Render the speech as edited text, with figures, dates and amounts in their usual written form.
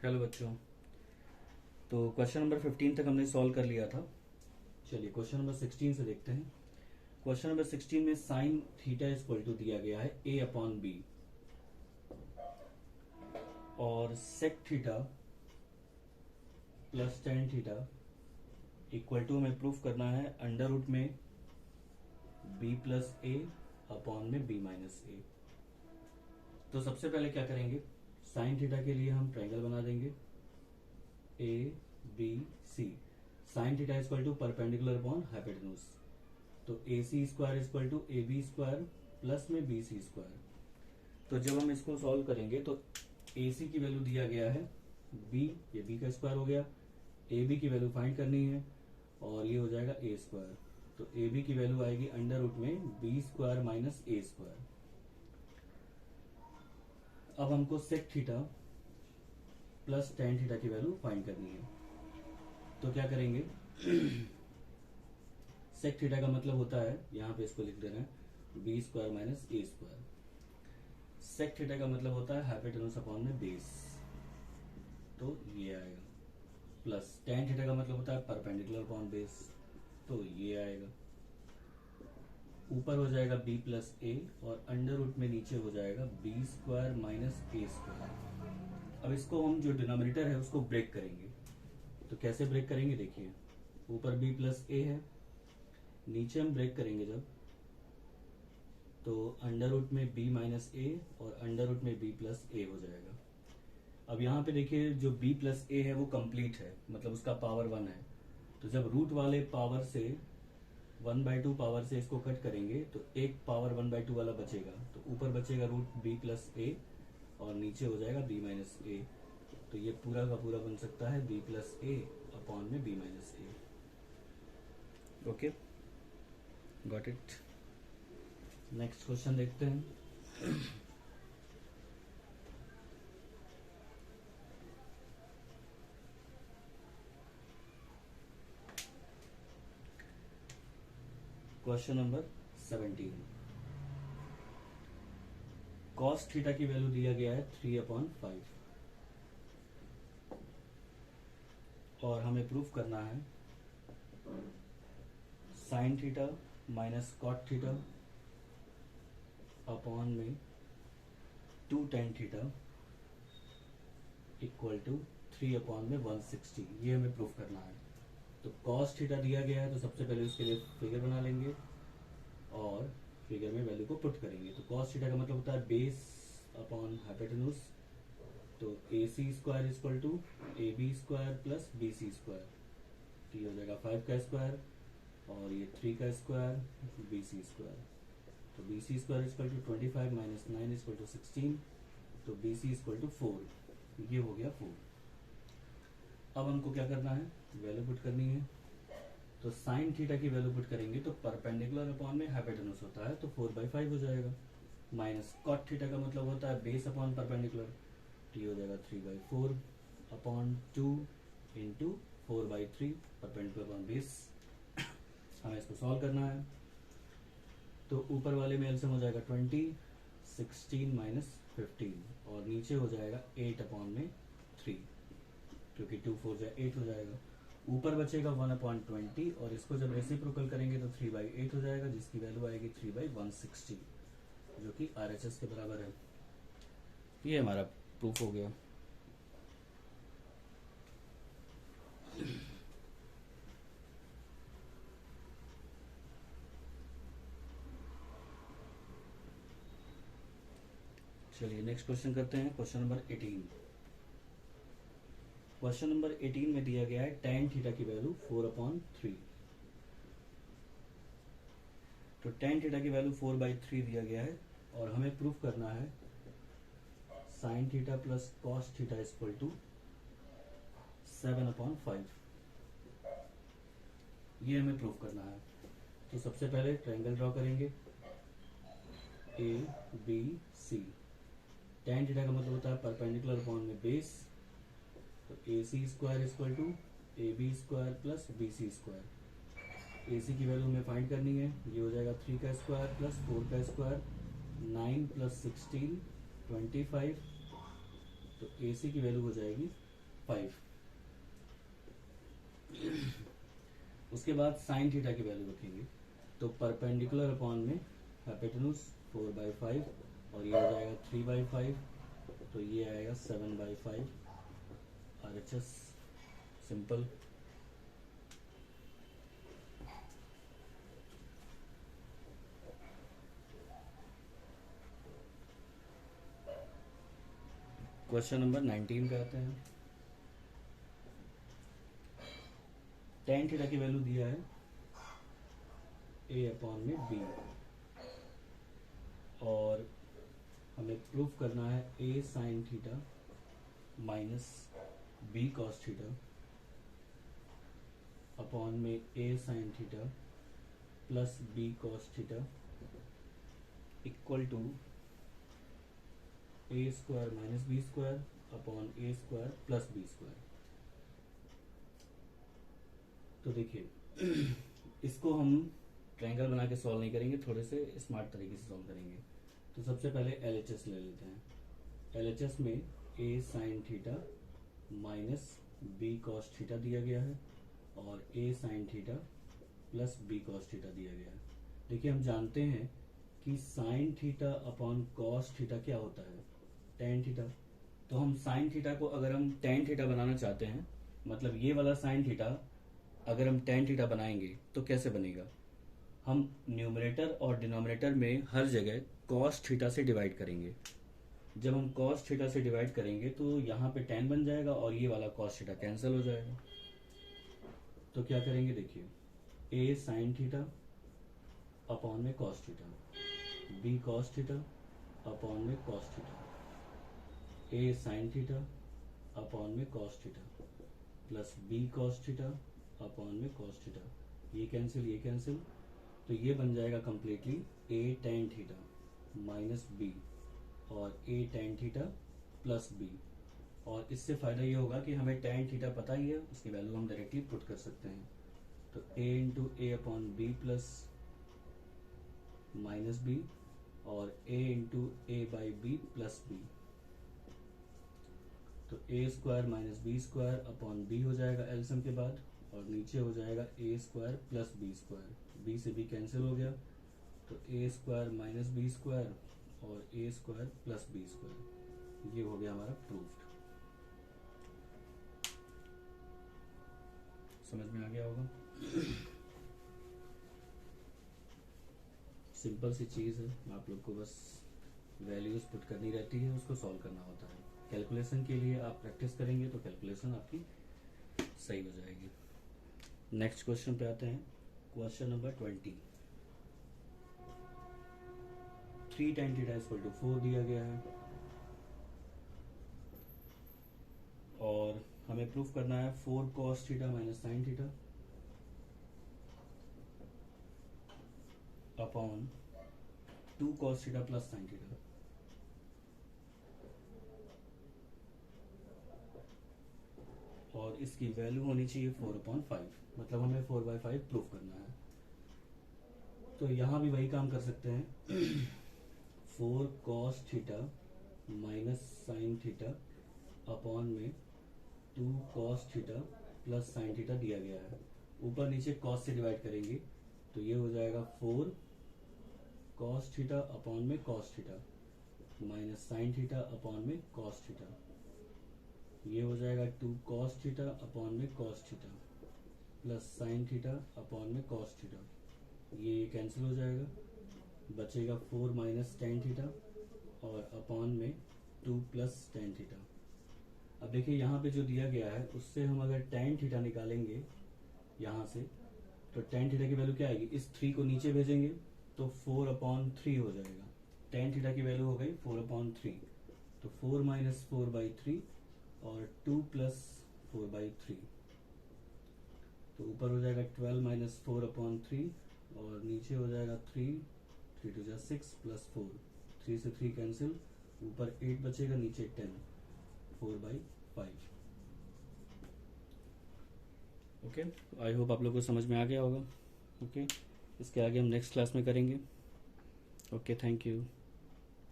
Hello बच्चों। तो question number 15 तक हमने सॉल्व कर लिया था। चलिए क्वेश्चन नंबर 16 से देखते हैं। क्वेश्चन नंबर 16 में sine theta is equal to दिया गया है a अपॉन बी और sec theta plus tan theta equal to हमें प्रूफ करना है अंडर रूट में b प्लस ए अपॉन में b माइनस ए। तो सबसे पहले क्या करेंगे, साइन थीटा के लिए हम ट्रायंगल बना देंगे A B C. Sine theta equal to perpendicular upon hypotenuse, तो A C square equal to A B square plus में बी सी स्क्वायर। तो जब हम इसको सॉल्व करेंगे तो ए सी की वैल्यू दिया गया है बी, ये बी का स्क्वायर हो गया। ए बी की वैल्यू फाइंड करनी है और ये हो जाएगा ए स्क्वायर। तो ए बी की वैल्यू आएगी अंडर रूट में B square minus A square. अब हमको sec theta plus tan theta की वैल्यू फाइंड करनी है। तो क्या करेंगे सेक थीटा का मतलब होता है, यहां पे इसको लिख देना है B square minus A square. Sec theta का मतलब होता है हाइपोटेन्यूज अपॉन में बेस, तो ये आएगा। प्लस टेन थीटा का मतलब होता है परपेंडिकुलर अपॉन बेस, तो ये आएगा। ऊपर हो जाएगा b प्लस ए और अंडर रूट में नीचे हो जाएगा B square minus A square. अब इसको हम जो डिनोमिनेटर है उसको ब्रेक करेंगे। तो कैसे ब्रेक करेंगे, देखिए ऊपर b प्लस ए है, नीचे हम ब्रेक करेंगे जब, तो अंडर रूट में b माइनस ए और अंडर रूट में b प्लस ए हो जाएगा। अब यहाँ पे देखिए जो b प्लस ए है वो कंप्लीट है, मतलब उसका पावर 1 है। तो जब रूट वाले पावर से 1/2 पावर से इसको कट करेंगे तो एक पावर 1/2 वाला बचेगा, तो ऊपर बचेगा रूट b प्लस ए और नीचे हो जाएगा b माइनस ए। तो ये पूरा का पूरा बन सकता है b प्लस ए अपॉन में b minus A. Okay, got it. Next question देखते हैं। क्वेश्चन नंबर 17, कॉस थीटा की वैल्यू दिया गया है 3/5 और हमें प्रूफ करना है sine theta minus cot theta upon में 2 टेन थीटा इक्वल टू 3/160। ये हमें प्रूफ करना है। तो कॉस थीटा दिया गया है तो सबसे पहले उसके लिए फिगर बना लेंगे और फिगर में वैल्यू को पुट करेंगे। तो कॉस थीटा का मतलब होता है बेस अपॉन हाइपोटेन्यूज, तो A C square equal to A B square plus B C square. तो ये हो जाएगा 5 का स्क्वायर और ये 3 का स्क्वायर बी सी स्क्वायर। तो B C square equal to 25 minus 9 equal to 16, तो बी सी इक्वल टू 4। ये हो गया 4। अब हमको क्या करना है, वैल्यू पुट करनी है। तो साइन थीटा की वैल्यू पुट करेंगे तो परपेंडिकुलर अपॉन में हाइपोटेन्यूज होता है, तो 4/5 हो जाएगा। माइनस कॉट थीटा का मतलब होता है बेस अपॉन परपेंडिकुलर, तो ये हो जाएगा 3/4 upon 2 into 4/3 perpendicular upon base. हमें इसको सॉल्व करना है। तो ऊपर वाले में एलसीएम हो जाएगा 20, 16 माइनस 15 और नीचे हो जाएगा 8 अपॉन में 3, क्योंकि 2 4 जाए 8 हो जाएगा। ऊपर बचेगा 1/20 और इसको जब रेसिप्रोकल करेंगे तो 3/8 हो जाएगा, जिसकी वैल्यू आएगी 3/160, जो कि RHS के बराबर है। ये हमारा प्रूफ हो गया। चलिए नेक्स्ट क्वेश्चन करते हैं, क्वेश्चन नंबर 18। क्वेश्चन नंबर 18 में दिया गया है tan थीटा की वैल्यू 4/3। तो tan थीटा की वैल्यू 4/3 दिया गया है और हमें प्रूफ करना है sine theta plus cos theta equal to 7/5। ये हमें प्रूफ करना है। तो सबसे पहले ट्रायंगल ड्रॉ करेंगे A B C. tan theta का मतलब होता है परपेंडिकुलर अपॉन में बेस, तो A C square equal to A B square plus B C square. A C की वैल्यू हमें फाइंड करनी है, ये हो जाएगा 3 का स्क्वायर प्लस 4 का स्क्वायर, 9 प्लस 16 25। तो ए सी की वैल्यू हो जाएगी 5। उसके बाद साइन थीटा की वैल्यू रखेंगे, तो परपेंडिकुलर अपॉन में हाइपोटेन्यूज 4/5 और ये हो जाएगा 3/5, तो ये आएगा 7/5 RHS सिंपल। क्वेश्चन नंबर 19 पे आते हैं। टेन थीटा की वैल्यू दिया है a/b और हमें प्रूफ करना है a sine theta minus b cos theta upon में a sine theta plus b cos theta equal to a square minus b square upon a square plus b square. तो देखिए इसको हम ट्रायंगल बना के सॉल्व नहीं करेंगे, थोड़े से स्मार्ट तरीके से सॉल्व करेंगे। तो सबसे पहले LHS ले लेते हैं। LHS में a sine theta minus b cos theta दिया गया है और a sine theta plus b cos theta दिया गया है। देखिए हम जानते हैं कि sign theta upon cos theta क्या होता है, टेन थीटा। तो हम साइन थीटा को अगर हम टेन थीटा बनाना चाहते हैं, मतलब ये वाला साइन थीटा अगर हम टेन थीटा बनाएंगे तो कैसे बनेगा, हम न्यूमरेटर और डिनोमिनेटर में हर जगह कॉस थीटा से डिवाइड करेंगे। जब हम कॉस थीटा से डिवाइड करेंगे तो यहाँ पे टेन बन जाएगा और ये वाला कॉस थीटा कैंसिल हो जाएगा। तो क्या करेंगे, देखिए a साइन थीटा अपॉन में cos theta, b cos theta upon में cos theta, a sine theta upon में cos theta plus b cos theta upon में कॉस थीटा। ये कैंसिल, तो ये बन जाएगा completely a tan theta minus b और a tan theta plus b। और इससे फ़ायदा ये होगा कि हमें tan थीटा पता ही है, उसकी वैल्यू हम डायरेक्टली पुट कर सकते हैं। तो a into A upon B plus minus b और a into A by B plus b। तो a square minus B square upon b हो जाएगा एलसीएम के बाद, और नीचे हो जाएगा a square plus B square, b से b कैंसिल हो गया, तो a square minus B square और a square plus B square. ये हो गया हमारा प्रूफ्ड। समझ में आ गया होगा। सिंपल सी चीज़ है, आप लोग को बस वैल्यूज पुट करनी रहती है, उसको सॉल्व करना होता है। कैलकुलेशन के लिए आप प्रैक्टिस करेंगे तो कैलकुलेशन आपकी सही हो जाएगी। नेक्स्ट क्वेश्चन पे आते हैं। Question number 20। 3 tan theta equal to 4 दिया गया है और हमें प्रूफ करना है 4 cos theta minus sign theta upon 2 cos theta plus sine theta. और इसकी वैल्यू होनी चाहिए 4/5, मतलब हमें 4/5 प्रूफ करना है। तो यहाँ भी वही काम कर सकते हैं। 4 cos theta minus sign theta upon में 2 cos theta plus sine theta दिया गया है। ऊपर नीचे cos से डिवाइड करेंगे तो ये हो जाएगा 4 cos थीटा अपॉन में cos theta minus sign theta upon में cos थीटा। ये हो जाएगा 2 cos थीटा अपॉन में cos theta plus sign theta upon में cos थीटा। ये कैंसिल हो जाएगा, बचेगा 4 माइनस tan थीटा और अपॉन में 2 प्लस tan थीटा। अब देखिए यहाँ पे जो दिया गया है उससे हम अगर tan थीटा निकालेंगे यहाँ से, तो tan थीटा की वैल्यू क्या आएगी, इस 3 को नीचे भेजेंगे तो 4/3 हो जाएगा। tan थीटा की वैल्यू हो गई 4/3, तो 4 माइनस 4/3 और 2 प्लस 4/3, तो ऊपर हो जाएगा 12 माइनस 4/3 और नीचे हो जाएगा 3 2 जा 6 प्लस 4, 3 से 3 कैंसिल, ऊपर 8 बचेगा, नीचे 10, 4/5। ओके, आई होप आप लोगों को समझ में आ गया होगा। ओके, इसके आगे हम नेक्स्ट क्लास में करेंगे। Okay, thank you.